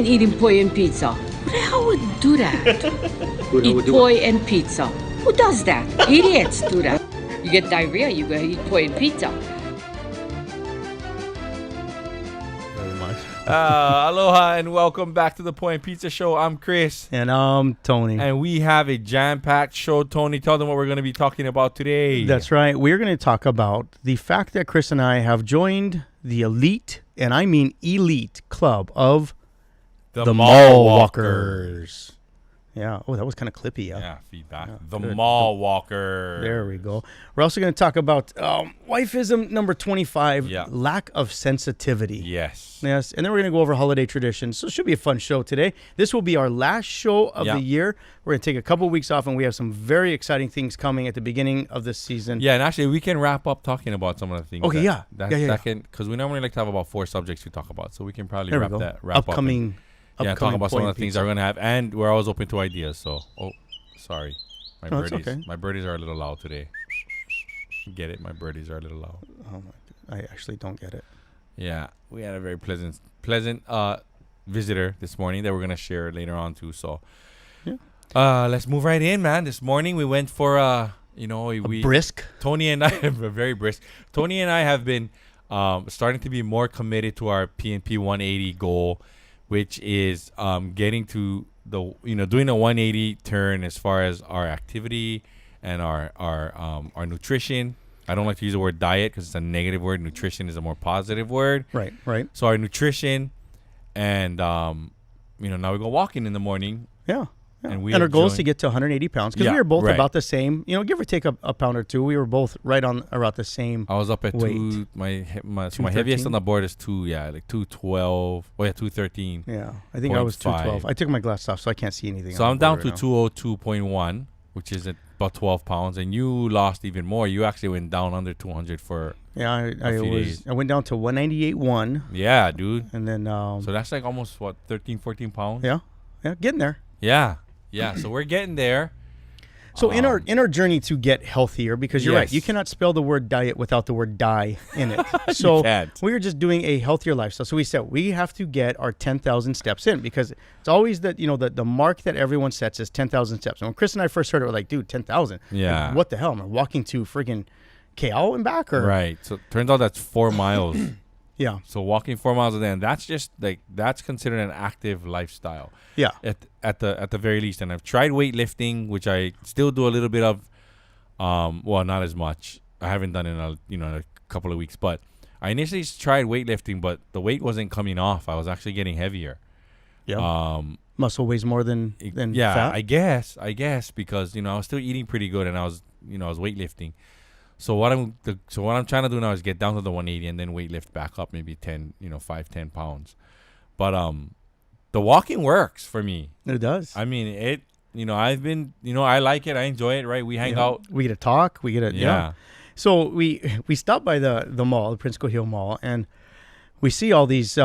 mean eating poi and pizza? Who the hell would do that? Eat poi and pizza. Who does that? Idiots do that. You get diarrhea, you go eat poi and pizza. Aloha and welcome back to the Point Pizza Show. I'm Chris. And I'm Tony. And we have a jam-packed show. Tony, tell them what we're going to be talking about today. That's right. We're going to talk about the fact that Chris and I have joined the elite, and I mean elite, club of the mall walkers. Yeah. Oh, that was kind of clippy. Yeah, feedback. Yeah, the good. mall walker. There we go. We're also going to talk about wifeism number 25, Yeah. lack of sensitivity. Yes. Yes, and then we're going to go over holiday traditions. So it should be a fun show today. This will be our last show of the year. We're going to take a couple weeks off, and we have some very exciting things coming at the beginning of this season. Yeah, and actually, we can wrap up talking about some of the things. Okay, yeah. Because we normally like to have about 4 subjects to talk about. So we can probably wrap up. Upcoming talk about some of the things pizza. we're going to have. And we're always open to ideas. So, sorry. My No, it's birdies. okay. My birdies are a little loud today. Get it? My birdies are a little loud. Oh my, I actually don't get it. Yeah, we had a very pleasant visitor this morning that we're gonna share later on too. So, let's move right in, man. This morning we went for we brisk. Tony and I very brisk. Tony and I have been starting to be more committed to our PNP 180 goal, which is getting to the doing a 180 turn as far as our activity and our nutrition. I don't like to use the word diet because it's a negative word. Nutrition is a more positive word. Right. So our nutrition, and now we go walking in the morning. Yeah. And our goal is to get to 180 pounds because we were both about the same. Give or take a pound or two. We were both right on around the same. I was up at weight. my heaviest on the board is 212. 213. Yeah, I think I was 212. I took my glasses off, so I can't see anything. So I'm down to 202.1, which is about 12 pounds, and you lost even more. You actually went down under 200 for I went down to 198.1. Yeah, dude. And then so that's like almost 13, 14 pounds. Yeah, getting there. Yeah. So we're getting there. So in our journey to get healthier, because you're right, you cannot spell the word diet without the word die in it. So we were just doing a healthier lifestyle. So we said we have to get our 10,000 steps in, because it's always that the mark that everyone sets is 10,000 steps. And when Chris and I first heard it, we're like, dude, 10,000. Yeah. Like, what the hell? Am I walking to friggin' KL and back? Or? Right. So turns out that's 4 miles. Yeah. So walking 4 miles a day, and that's just that's considered an active lifestyle. Yeah. At the very least. And I've tried weightlifting, which I still do a little bit of. Not as much. I haven't done it in a couple of weeks. But I initially tried weightlifting, but the weight wasn't coming off. I was actually getting heavier. Yeah. Muscle weighs more than yeah, fat. I guess because I was still eating pretty good, and I was weightlifting. So what I'm trying to do now is get down to the 180 and then weight lift back up maybe 10 pounds. But the walking works for me. It does. I mean, I've been, I like it. I enjoy it, right? We hang out. We get to talk. We get to, yeah. So we stopped by the mall, the Prince Cohill Mall, and we see all these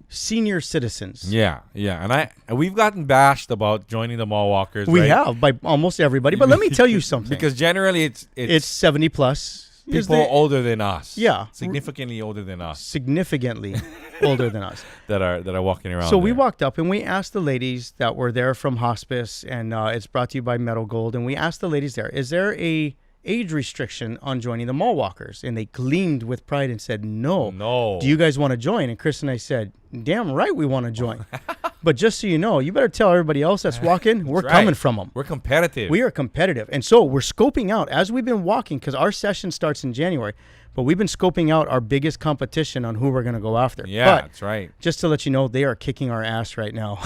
senior citizens. Yeah. And we've gotten bashed about joining the mall walkers. We have by almost everybody. But let me tell you something. Because generally it's 70 plus. People older than us. Yeah. Significantly older than us. Significantly older than us. That are walking around. So we walked up and we asked the ladies that were there from hospice, and it's brought to you by Metal Gold, and we asked the ladies there, is there a age restriction on joining the mall walkers? And they gleamed with pride and said, no. Do you guys want to join? And Chris and I said, damn right we want to join. But just so you know, you better tell everybody else that's walking, we're coming from them. We're competitive. We are competitive. And so we're scoping out as we've been walking, because our session starts in January, but we've been scoping out our biggest competition on who we're going to go after. Yeah, but that's right. Just to let you know, they are kicking our ass right now.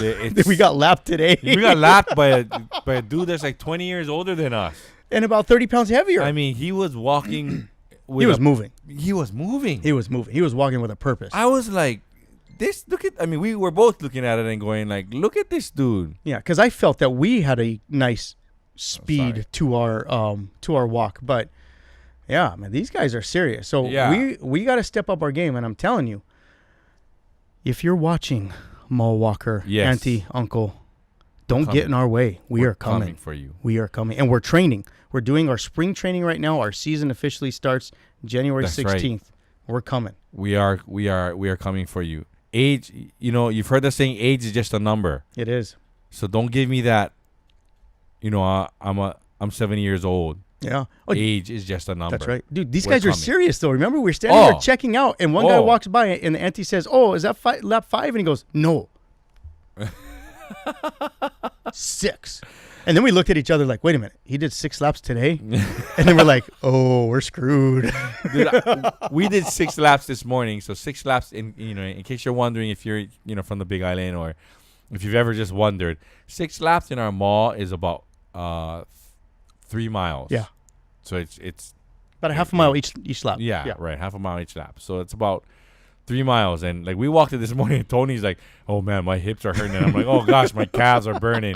We got lapped today. We got lapped by a dude that's like 20 years older than us. And about 30 pounds heavier. I mean, he was walking. He was moving. He was moving. He was moving. He was walking with a purpose. I was like, we were both looking at it and going like, look at this dude. Yeah, because I felt that we had a nice speed to our walk. But yeah, man, these guys are serious. So we got to step up our game. And I'm telling you, if you're watching Mall Walker, auntie, uncle, don't get in our way. We're coming for you. We are coming. And we're training. We're doing our spring training right now. Our season officially starts January 16th. Right. We're coming. We are coming for you. age, you've heard the saying, age is just a number. It is. So don't give me that, I'm 70 years old. Yeah. Oh, age is just a number. That's right. Dude, these We're guys are coming. serious, though. Remember, we're standing there checking out, and one guy walks by, and the auntie says, "Oh, is that lap 5?" And he goes, "No." 6. And then we looked at each other like, wait a minute, he did 6 laps today? And then we're like, oh, we're screwed. Dude, we did 6 laps this morning. So 6 laps, in case you're wondering if you're, from the Big Island or if you've ever just wondered, 6 laps in our mall is about 3 miles. Yeah. So it's about a half a mile each lap. Yeah, right. Half a mile each lap. So it's about 3 miles. And like we walked it this morning and Tony's like, oh man, my hips are hurting. And I'm like, oh gosh, my calves are burning.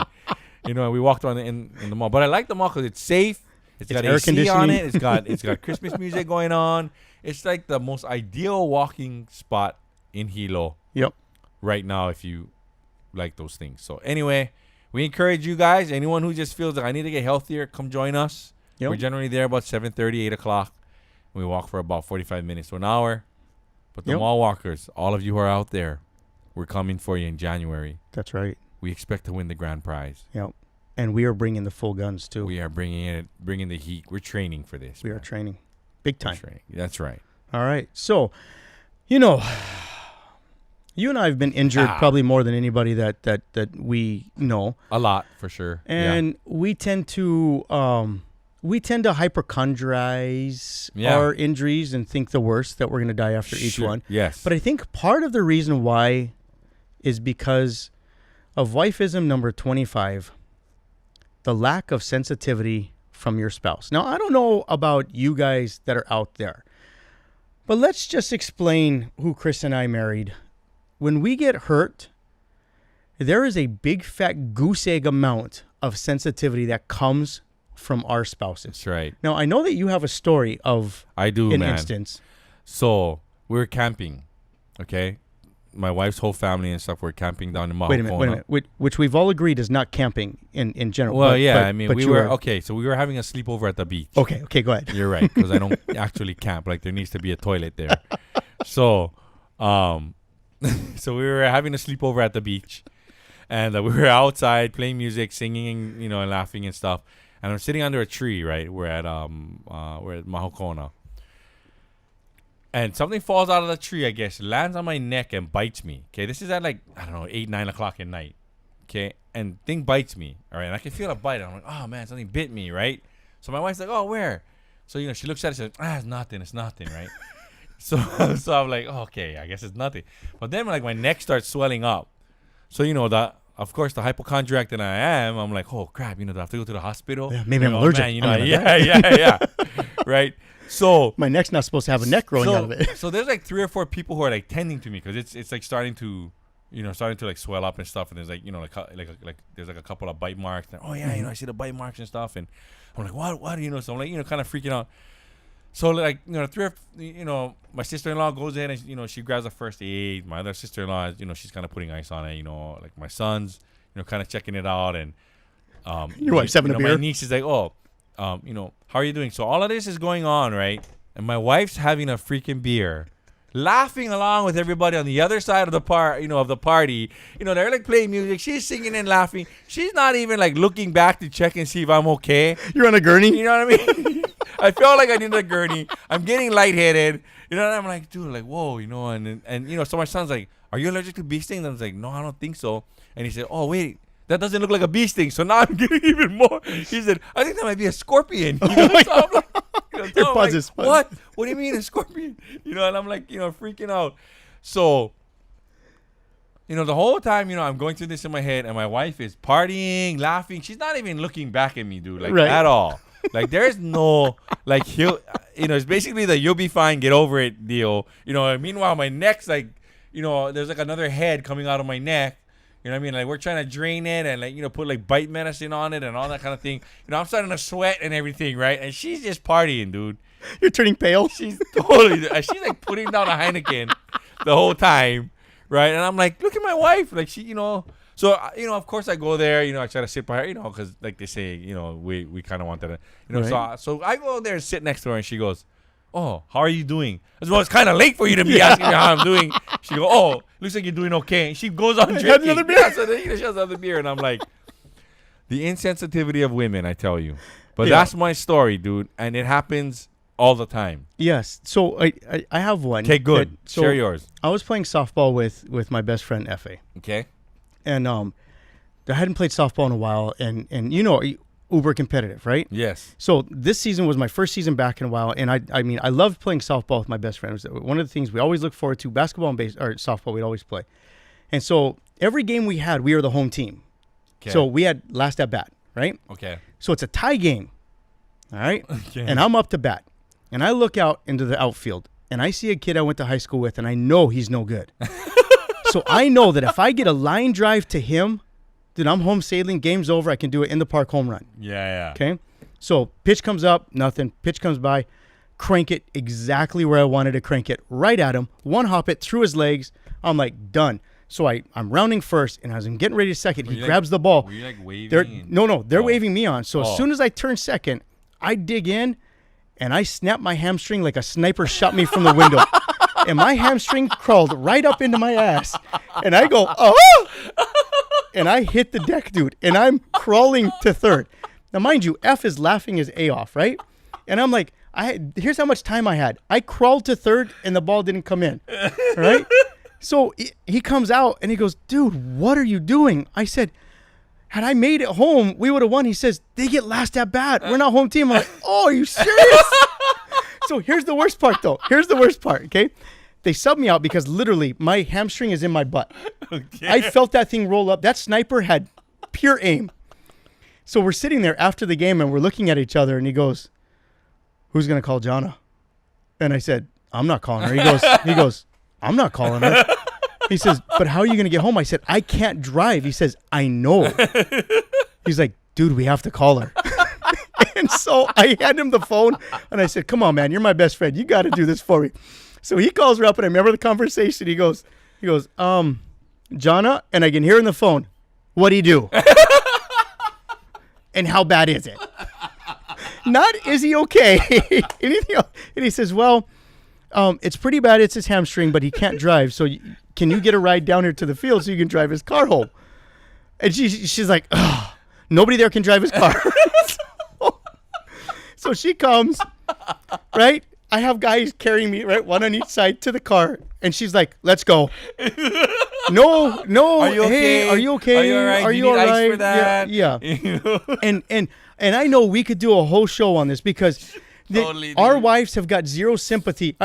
We walked on in the mall. But I like the mall because it's safe. It's got air AC conditioning on it. It's got Christmas music going on. It's like the most ideal walking spot in Hilo. Yep. Right now, if you like those things. So anyway, we encourage you guys. Anyone who just feels like I need to get healthier, come join us. Yep. We're generally there about 7:30, 8 o'clock. We walk for about 45 minutes to an hour. But the mall walkers, all of you who are out there, we're coming for you in January. That's right. We expect to win the grand prize. Yep. And we are bringing the full guns, too. We are bringing the heat. We're training for this. We are training. Big time. That's right. All right. So, you and I have been injured probably more than anybody that we know. A lot, for sure. And we tend to hypochondrize our injuries and think the worst, that we're going to die after each one. Yes. But I think part of the reason why is because of wifeism number 25, the lack of sensitivity from your spouse. Now, I don't know about you guys that are out there, but let's just explain who Chris and I married. When we get hurt, there is a big fat goose egg amount of sensitivity that comes from our spouses. That's right. Now, I know that you have a story of an instance. So we were camping, okay? My wife's whole family and stuff were camping down in Mahakona. Wait a minute. Which we've all agreed is not camping in general. Well, we were okay. So we were having a sleepover at the beach. Okay, go ahead. You're right, because I don't actually camp. Like there needs to be a toilet there. So, so we were having a sleepover at the beach, and we were outside playing music, singing, and laughing and stuff. And I'm sitting under a tree. Right, we're at Mahakona. And something falls out of the tree, I guess, lands on my neck and bites me. Okay, this is at 8, 9 o'clock at night. Okay, and thing bites me. All right, and I can feel a bite. I'm like, oh man, something bit me, right? So my wife's like, oh, where? So she looks at it and says, it's nothing, right? so I'm like, oh, okay, I guess it's nothing. But then my neck starts swelling up. So of course, the hypochondriac that I am, I'm like, oh crap, do I have to go to the hospital? Yeah, maybe I'm allergic. Man, yeah, right. So my neck's not supposed to have a neck growing out of it. So there's 3 or 4 people who are tending to me because it's starting to swell up and stuff, and there's there's a couple of bite marks. And, oh yeah, I see the bite marks and stuff, and I'm like, what, so I'm kind of freaking out. So 3 or my sister-in-law goes in and she grabs the first aid. My other sister-in-law, she's kind of putting ice on it. My son's kind of checking it out, and your wife's having a beer. My niece is like, oh. How are you doing? So all of this is going on, right? And my wife's having a freaking beer, laughing along with everybody on the other side of the party. They're playing music. She's singing and laughing. She's not even looking back to check and see if I'm okay. You're on a gurney? You know what I mean? I felt like I needed a gurney. I'm getting lightheaded. And I'm like, dude, whoa, and so my son's like, are you allergic to bee stings? I was like, no, I don't think so. And he said, oh, wait. That doesn't look like a bee sting, so now I'm getting even more. He said, I think that might be a scorpion. So I'm like, Your buzz is fun. What? What do you mean a scorpion? And I'm freaking out. So, the whole time, I'm going through this in my head, and my wife is partying, laughing. She's not even looking back at me, dude, at all. There's no, it's basically the you'll be fine, get over it deal. Meanwhile, my neck's there's another head coming out of my neck. You know what I mean? We're trying to drain it and put bite medicine on it and all that kind of thing. I'm starting to sweat and everything, right? And she's just partying, dude. You're turning pale? She's totally, she's putting down a Heineken the whole time, right? And I'm like, look at my wife. So, of course I go there, I try to sit by her, because they say, we kind of want that, right. So I go there and sit next to her and she goes, oh, how are you doing? I said, well, it's kind of late for you to be asking me how I'm doing. She goes, oh, looks like you're doing okay. And she goes on drinking. another beer. Yeah, so then she has another beer. And I'm like, the insensitivity of women, I tell you. But that's my story, dude. And it happens all the time. Yes. So I have one. Okay, good. So Share yours. I was playing softball with my best friend, Efe. Okay. And I hadn't played softball in a while. And you know, uber competitive, right? Yes. So this season was my first season back in a while. And I mean, I loved playing softball with my best friend. It was one of the things we always look forward to. Basketball and or softball, we'd always play. And so every game we had, we were the home team. Okay. So we had last at bat, right? Okay. So it's a tie game. All right. Okay. And I'm up to bat. And I look out into the outfield and I see a kid I went to high school with and I know he's no good. So I know that if I get a line drive to him, then I'm home sailing, game's over, I can do it in the park home run. Yeah. Okay. So pitch comes up, nothing. Pitch comes by, crank it exactly where I wanted to crank it, right at him, one hop it through his legs. I'm like, done. So I'm rounding first, and as I'm getting ready to second, he grabs the ball. Were you like waving? They're waving me on. So as soon as I turn second, I dig in, and I snap my hamstring like a sniper shot me from the window. And my hamstring crawled right up into my ass. And I go, oh! And I hit the deck, dude. And I'm crawling to third. Now, mind you, F is laughing his A off, right? And I'm like, here's how much time I had. I crawled to third, and the ball didn't come in, right? So he comes out, and he goes, dude, what are you doing? I said, had I made it home, we would have won. He says, they get last at bat. We're not home team. I'm like, oh, are you serious? So here's the worst part, though. Here's the worst part, okay? They subbed me out because literally my hamstring is in my butt. Okay. I felt that thing roll up. That sniper had pure aim. So we're sitting there after the game, and we're looking at each other, and he goes, who's going to call Jonna? And I said, I'm not calling her. He goes, I'm not calling her. He says, but how are you going to get home? I said, I can't drive. He says, I know. He's like, dude, we have to call her. And so I hand him the phone, and I said, come on, man, you're my best friend. You got to do this for me. So he calls her up, and I remember the conversation. He goes, Jonna, and I can hear in the phone, what do you do? And how bad is it? Not, is he okay? Anything else? And he says, well, it's pretty bad. It's his hamstring, but he can't drive. So can you get a ride down here to the field so you can drive his car home? And she's like, oh, nobody there can drive his car. So she comes, right? I have guys carrying me, right, one on each side to the car. And she's like, let's go. No. Are you okay? Hey, are you okay? Are you all right? Are you all right? For that? Yeah. And I know we could do a whole show on this because our wives have got zero sympathy.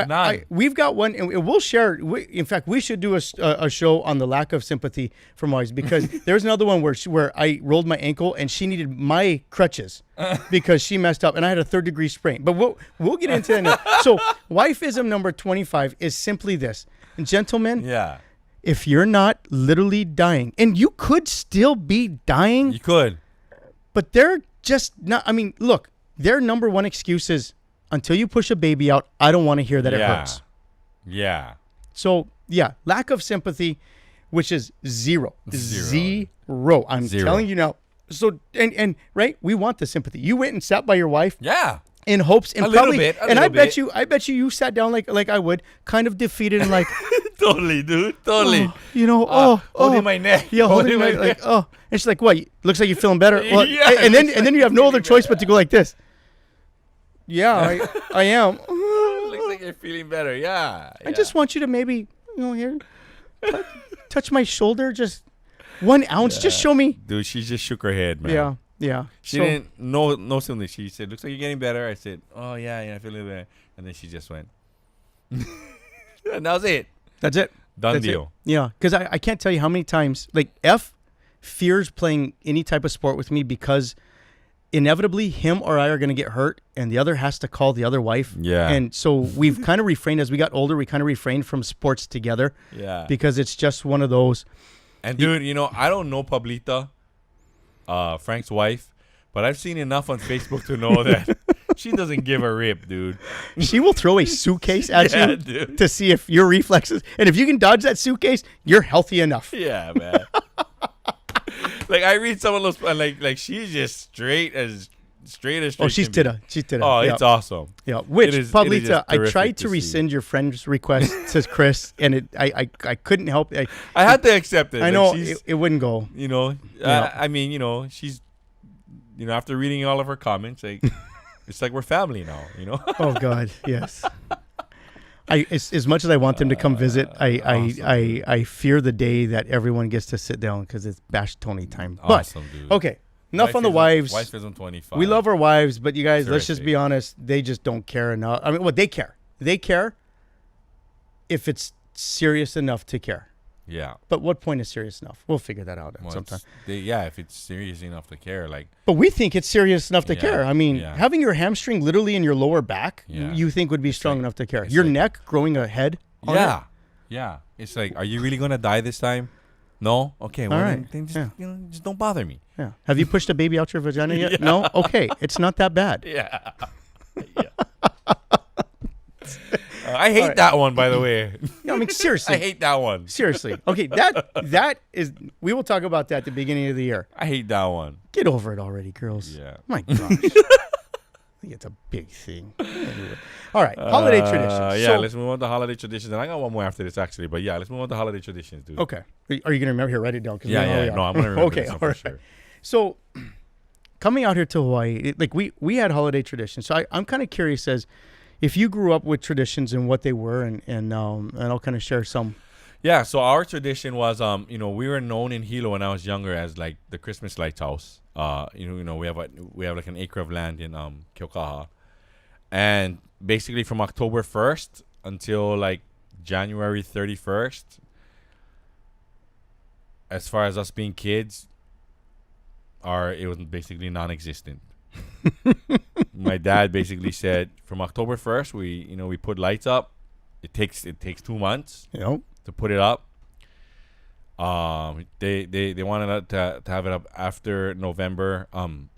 We've got one, and we'll share. In fact, we should do a show on the lack of sympathy from wives because there's another one where I rolled my ankle and she needed my crutches because she messed up, and I had a 3rd-degree sprain. But we'll get into that now. So, wifeism number 25 is simply this, gentlemen. Yeah. If you're not literally dying, and you could still be dying, you could, but they're just not. I mean, look. Their number one excuse is, until you push a baby out, I don't want to hear that it hurts. Yeah. So, yeah, lack of sympathy, which is zero. I'm telling you now. So, and right, we want the sympathy. You went and sat by your wife. Yeah. In hopes, and a little bit. I bet you sat down like I would, kind of defeated and like. Totally, dude. Totally. Holding my neck. Yeah, holding my neck. And she's like, what? Looks like you're feeling better. Well, yeah, and then you have no other choice but to go like this. Yeah, I am. Looks like you're feeling better. Yeah. I just want you to maybe, here, touch my shoulder, just 1 ounce. Yeah. Just show me. Dude, she just shook her head, man. Yeah. She didn't no something. She said, "Looks like you're getting better." I said, "Oh yeah, I feel a little better." And then she just went. And that was it. That's it. Done deal. Yeah, because I can't tell you how many times like F fears playing any type of sport with me because inevitably him or I are going to get hurt and the other has to call the other wife. Yeah. And so we've kind of refrained as we got older. We kind of refrained from sports together. Yeah. Because it's just one of those. And dude, I don't know Pablita, Frank's wife, but I've seen enough on Facebook to know that she doesn't give a rip, dude. She will throw a suitcase at you dude, to see if your reflexes, and if you can dodge that suitcase, you're healthy enough. Yeah, man. Like I read some of those, like she's just straight as straight. Oh, she's tita. She's tita. Oh, yeah. it's awesome. Yeah. Which, It is Pablita, just I terrific tried to to see. rescind your friend's request, says Chris, and I couldn't help it. I had to accept it. I Like, know she's, it wouldn't go. you know, Yeah. I mean, you know, she's, you know, after reading all of her comments, like, it's like we're family now, you know? Oh God, yes. As much as I want them to come visit, I fear the day that everyone gets to sit down because it's Bash Tony time. Awesome, dude. But okay, enough on the wives. Wife is on 25. We love our wives, but you guys, let's just Terrific. be honest. They just don't care enough. I mean, well, they care. They care if it's serious enough to care. Yeah. But what point is serious enough? We'll figure that out Well, sometime. if it's serious enough to care, like, But we think it's serious enough to Yeah, care. I mean, yeah. having your hamstring literally in your lower back, Yeah. you think would be strong like- enough to care. it's Your like- neck growing a head on yeah. it? Yeah. It's like, are you really going to die this time? No? Okay. Well, All then, right. then just, Yeah. you know, just don't bother me. Yeah. Have you pushed a baby out your vagina yet? No? Okay. It's not that bad. Yeah. I hate right. that one, by the way. No, I mean, seriously. I hate that one. Seriously. Okay, that is, we will talk about that at the beginning of the year. I hate that one. Get over it already, girls. Yeah. My gosh. I think it's a big thing. Anyway. All right, holiday traditions. Yeah, So- let's move on to holiday traditions. And I got one more after this, actually. But yeah, let's move on to holiday traditions, dude. Okay. Are you going to remember here? Write it down. 'Cause Yeah, we know yeah. we No, are. I'm going to remember Okay, this one all for right. sure. So, coming out here to Hawaii, like we had holiday traditions. So I'm kind of curious as if you grew up with traditions and what they were, and I'll kind of share some. Yeah, so our tradition was, you know, we were known in Hilo when I was younger as like the Christmas lights house. You know, we have like an acre of land in Keaukaha, and basically from October 1st until like January 31st, as far as us being kids, it was basically non-existent. My dad basically said from October 1st we put lights up. It takes 2 months You know, to put it up. They wanted to have it up after November,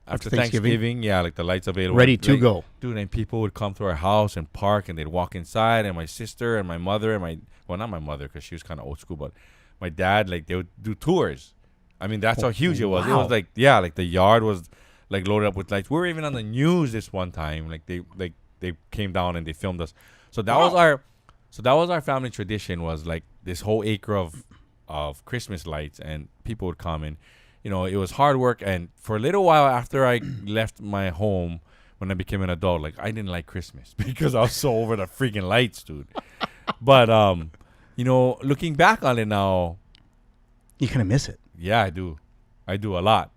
after Thanksgiving. Yeah, like the lights available, ready to like, go. dude. And people would come to our house and park, and they'd walk inside. And my sister and my mother and not my mother because she was kind of old school, but my dad, like they would do tours. I mean, that's how huge it was. It wow. was like, yeah, like the yard was like loaded up with lights. We were even on the news this one time. Like they came down and they filmed us. So that was our family tradition, was like this whole acre of Christmas lights, and people would come, and you know, it was hard work. And for a little while after I left my home, when I became an adult, like I didn't like Christmas because I was so over the freaking lights, dude. But you know, looking back on it now, You kind of miss it. yeah, I do a lot.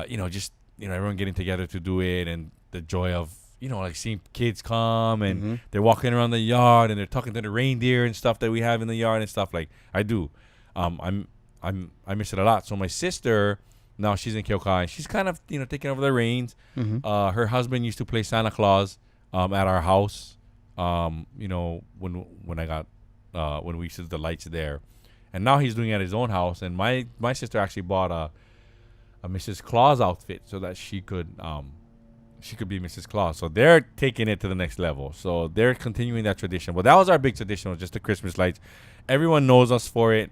You know, just, you know, everyone getting together to do it, and the joy of, you know, like seeing kids come and they're walking around the yard and they're talking to the reindeer and stuff that we have in the yard and stuff. Like I do. I miss it a lot. So my sister, now she's in Keaukaha, and she's kind of, you know, taking over the reins. Her husband used to play Santa Claus at our house. You know, when we used to do the lights there. And now he's doing it at his own house. And my sister actually bought a Mrs. Claus outfit so that she could be Mrs. Claus. So they're taking it to the next level. So they're continuing that tradition. But that was our big tradition, was just the Christmas lights. Everyone knows us for it.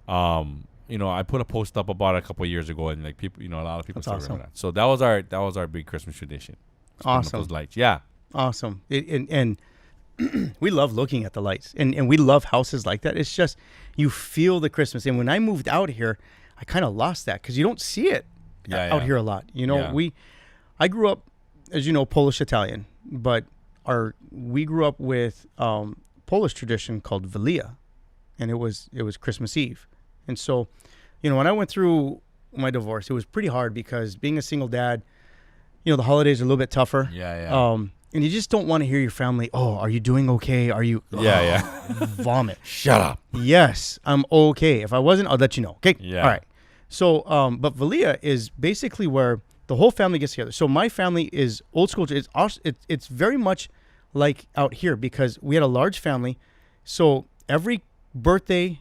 You know, I put a post up about it a couple of years ago, and like people, you know, a lot of people still remember that. So that was our big Christmas tradition. Awesome. Those lights, yeah. Awesome. And we love looking at the lights, and we love houses like that. It's just, you feel the Christmas. And when I moved out here, I kind of lost that because you don't see it out here a lot. You know, Yeah. I grew up, as you know, Polish Italian, but we grew up with Polish tradition called Wigilia, and it was Christmas Eve. And so, you know, when I went through my divorce, it was pretty hard because being a single dad, you know, the holidays are a little bit tougher. Yeah. And you just don't want to hear your family, oh, are you doing okay? Are you? Yeah. Vomit. Shut up. Yes, I'm okay. If I wasn't, I'll let you know. Okay? Yeah. All right. So, but Wigilia is basically where the whole family gets together. So my family is old school. It's very much like out here because we had a large family. So every birthday,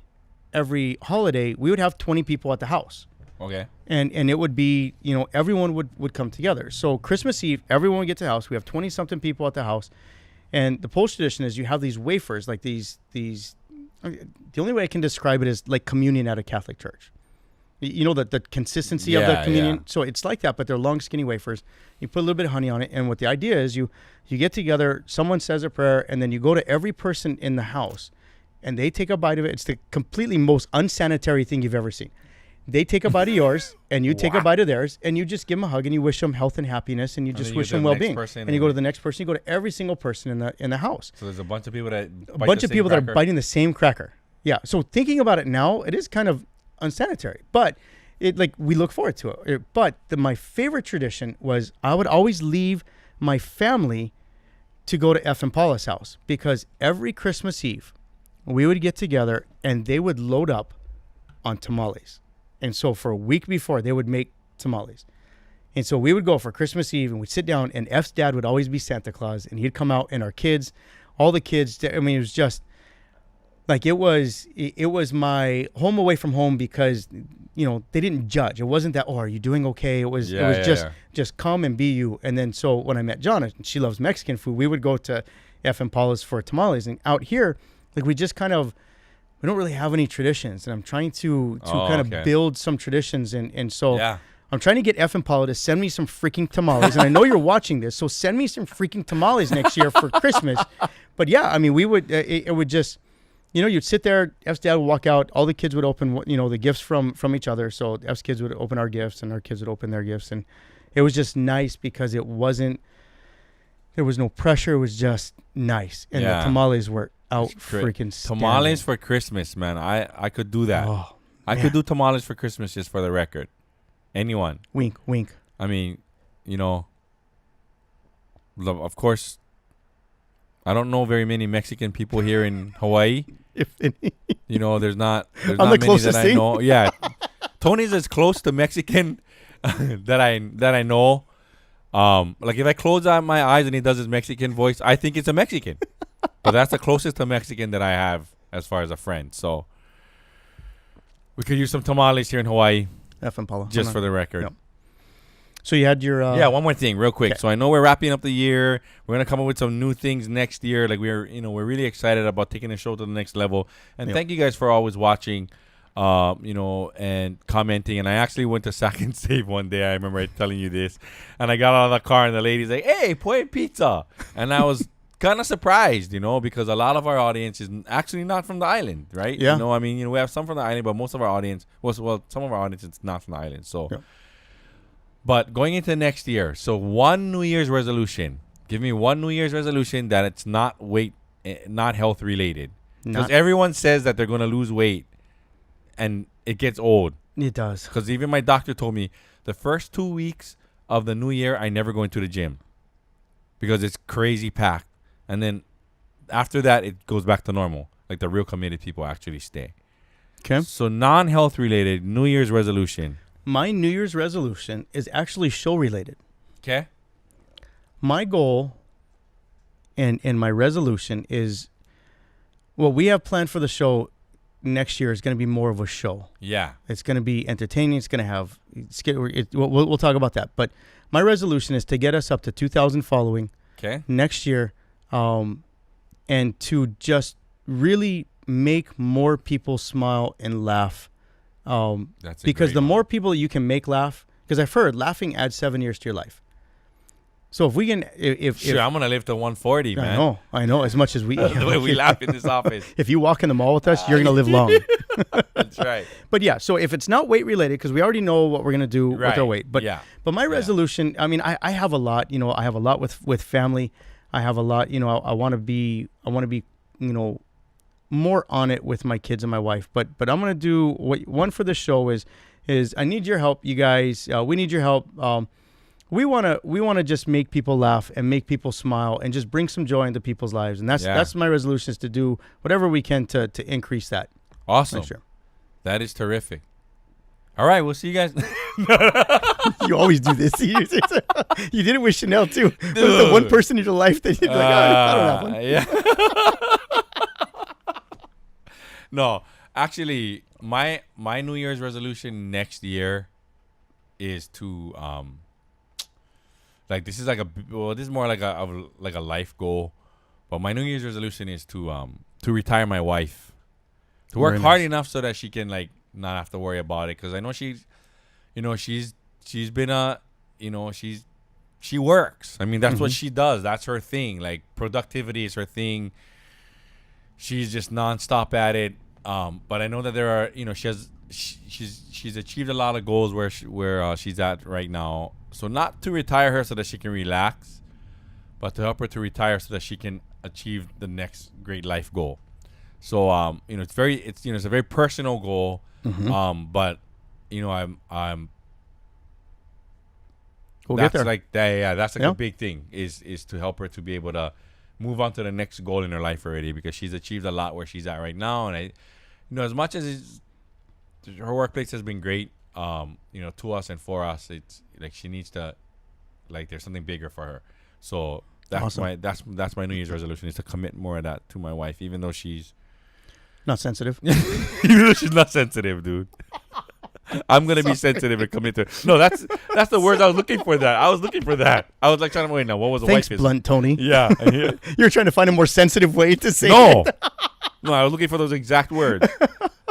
every holiday, we would have 20 people at the house. Okay. And it would be, you know, everyone would come together. So Christmas Eve, everyone would get to the house. We have 20-something people at the house. And the Polish tradition is you have these wafers, like these. The only way I can describe it is like communion at a Catholic church. You know, the consistency of the communion. Yeah. So it's like that, but they're long, skinny wafers. You put a little bit of honey on it, and what the idea is, you get together, someone says a prayer, and then you go to every person in the house, and they take a bite of it. It's the completely most unsanitary thing you've ever seen. They take a bite of yours, and you take a bite of theirs, and you just give them a hug, and you wish them health and happiness, and you just wish them well-being. And you go to the next person. You go to every single person in the house. So there's a bunch of people that that are biting the same cracker. Yeah. So thinking about it now, it is kind of unsanitary, but we look forward to it. But my favorite tradition was I would always leave my family to go to F and Paula's house, because every Christmas Eve we would get together and they would load up on tamales. And so for a week before, they would make tamales. And so we would go for Christmas Eve, and we'd sit down, and F's dad would always be Santa Claus, and he'd come out, and our kids, all the kids, I mean, it was just like, it was my home away from home, because, you know, they didn't judge. It wasn't that, oh, are you doing okay? It was just come and be you. And then so when I met Jonna, and she loves Mexican food, we would go to F and Paula's for tamales. And out here, like, we just kind of, we don't really have any traditions, and I'm trying to of build some traditions. And so I'm trying to get F and Paula to send me some freaking tamales. And I know you're watching this, so send me some freaking tamales next year for Christmas. But yeah, I mean, we would, it would just, you know, you'd sit there, F's dad would walk out, all the kids would open, you know, the gifts from each other. So F's kids would open our gifts, and our kids would open their gifts. And it was just nice, because there was no pressure. It was just nice. And the tamales were out freaking tamales for Christmas, man. I could do that. Oh, I could do tamales for Christmas, just for the record. Anyone. Wink, wink. I mean, you know, of course, I don't know very many Mexican people here in Hawaii. If any. You know, there's not I'm not the many closest that thing. I know. Yeah. Tony's as close to Mexican that I know. Like, if I close out my eyes and he does his Mexican voice, I think it's a Mexican. But that's the closest to Mexican that I have as far as a friend. So we could use some tamales here in Hawaii. F and Paula. Just for the record. Yep. So you had your one more thing real quick. Okay. So I know we're wrapping up the year. We're going to come up with some new things next year. Like, we're really excited about taking the show to the next level. And thank you guys for always watching, and commenting. And I actually went to Sack and Save one day. I remember telling you this. And I got out of the car, and the lady's like, "Hey, pollo and pizza." And I was kind of surprised, because a lot of our audience is actually not from the island, right? Yeah. I mean, we have some from the island, but most of our audience, some of our audience is not from the island. So, But going into next year, so one New Year's resolution. Give me one New Year's resolution that it's not not health related. Because everyone says that they're going to lose weight, and it gets old. It does. Because even my doctor told me the first 2 weeks of the new year, I never go into the gym because it's crazy packed. And then after that, it goes back to normal. Like, the real committed people actually stay. Okay. So non-health related New Year's resolution. My New Year's resolution is actually show related. Okay. My goal and my resolution is, what we have planned for the show next year is going to be more of a show. Yeah. It's going to be entertaining. It's going to have, we'll talk about that. But my resolution is to get us up to 2,000 following next year, and to just really make more people smile and laugh. Because the more people you can make laugh, because I've heard laughing adds 7 years to your life. So if we can, Sure, I'm gonna live to 140, man. I know. As much as we, the way we laugh in this office. If you walk in the mall with us, you're gonna live long. That's right. But yeah, so if it's not weight related, because we already know what we're gonna do with our weight. But my resolution, I mean, I have a lot. I have a lot with family. I have a lot. I want to be more on it with my kids and my wife. But I'm gonna do one for the show is I need your help, you guys. We need your help. We want to just make people laugh and make people smile and just bring some joy into people's lives. And that's my resolution, is to do whatever we can to increase that. Awesome. That is terrific. All right, we'll see you guys. You always do this. You did it with Chanel too. What is the one person in your life that you're like, I don't have one? Yeah. No, actually, my New Year's resolution next year is to this is this is more like a life goal, but my New Year's resolution is to retire my wife, to work hard enough so that she can not have to worry about it, because I know she's been she works. I mean, that's what she does. That's her thing. Like, productivity is her thing. She's just nonstop at it. But I know that there are, she's achieved a lot of goals where she's at right now. So not to retire her so that she can relax, but to help her to retire so that she can achieve the next great life goal. So it's a very personal goal. But I'm we'll get there. Like that. Yeah, that's like a big thing is to help her to be able to move on to the next goal in her life already, because she's achieved a lot where she's at right now. And as much as her workplace has been great, to us and for us, it's like she needs to, like, there's something bigger for her. So that's awesome. That's my New Year's resolution, is to commit more of that to my wife, even though she's not sensitive. Even though she's not sensitive, dude. I'm gonna be sensitive and commit to her. No, that's the words I was looking for. I was looking for that. I was like trying to wait. Now, what was the Thanks, wife? Blunt Tony. Yeah. You're trying to find a more sensitive way to say it. No, I was looking for those exact words.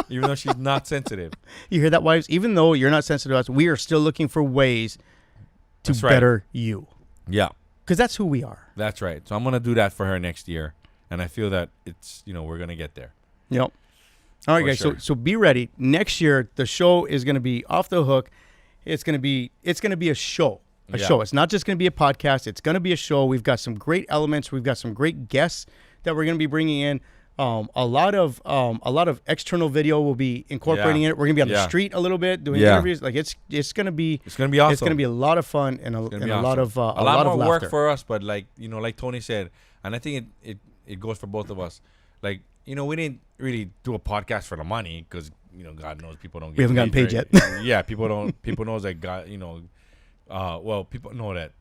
Even though she's not sensitive. You hear that, wives? Even though you're not sensitive to us, we are still looking for ways to better you. Yeah. Because that's who we are. That's right. So I'm going to do that for her next year. And I feel that it's, we're going to get there. Yep. All right, guys. Sure. So be ready. Next year, the show is going to be off the hook. It's going to be a show. Show. It's not just going to be a podcast. It's going to be a show. We've got some great elements. We've got some great guests that we're going to be bringing in. A lot of external video will be incorporating it. We're gonna be on the street a little bit doing interviews. Like it's gonna be awesome. It's gonna be a lot of fun and a lot of a lot of more laughter. Work for us, but like Tony said, and I think it goes for both of us. Like we didn't really do a podcast for the money, because God knows people don't. We haven't gotten paid yet. Yeah, people don't. People knows that God. Well, people know that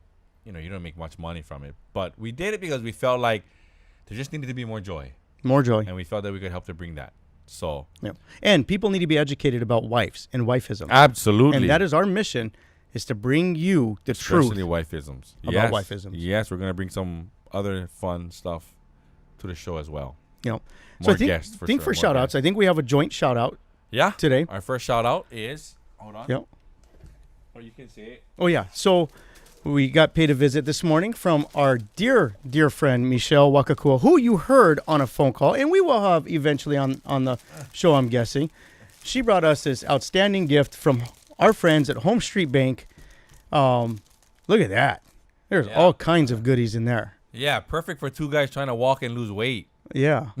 you don't make much money from it, but we did it because we felt like there just needed to be more joy. More joy. And we felt that we could help to bring that. So. Yeah. And people need to be educated about wives and wifeism. Absolutely. And that is our mission, is to bring you the truth. Especially wifeisms. About wifeisms. Yes, we're going to bring some other fun stuff to the show as well. So I think for shout outs, I think we have a joint shout out. Yeah. Today. Our first shout out is. Hold on. Yep. Or you can say it. Oh, yeah. So. We got paid a visit this morning from our dear, dear friend, Michelle Wakakua, who you heard on a phone call, and we will have eventually on the show, I'm guessing. She brought us this outstanding gift from our friends at Home Street Bank. Look at that. There's all kinds of goodies in there. Yeah, perfect for two guys trying to walk and lose weight. Yeah.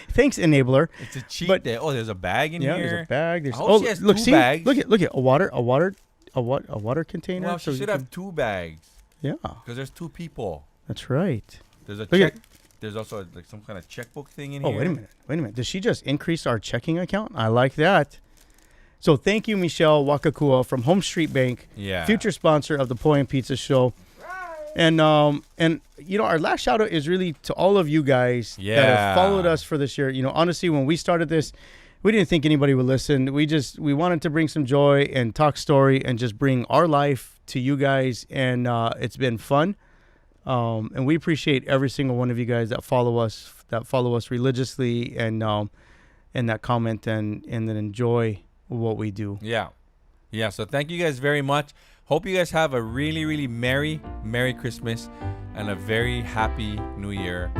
Thanks, Enabler. It's a cheat day. Oh, there's a bag in here. Yeah, there's a bag. There's, she has two bags. Look at a water container. Well, she should have two bags. Yeah. Because there's two people. That's right. There's a check. There's also like some kind of checkbook thing in here. Oh, wait a minute. Did she just increase our checking account? I like that. So thank you, Michelle Wakakua from Home Street Bank. Yeah. Future sponsor of the Poi and Pizza Show. And our last shout out is really to all of you guys that have followed us for this year. Honestly, when we started this, we didn't think anybody would listen. We wanted to bring some joy and talk story and just bring our life to you guys. And it's been fun. And we appreciate every single one of you guys that follow us religiously and that comment and then enjoy what we do. Yeah. Yeah. So thank you guys very much. Hope you guys have a really, really Merry Christmas and a very Happy New Year.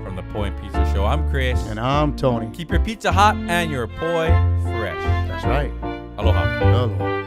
From the Poi and Pizza Show, I'm Chris. And I'm Tony. Keep your pizza hot and your poi fresh. That's right. Aloha. Aloha.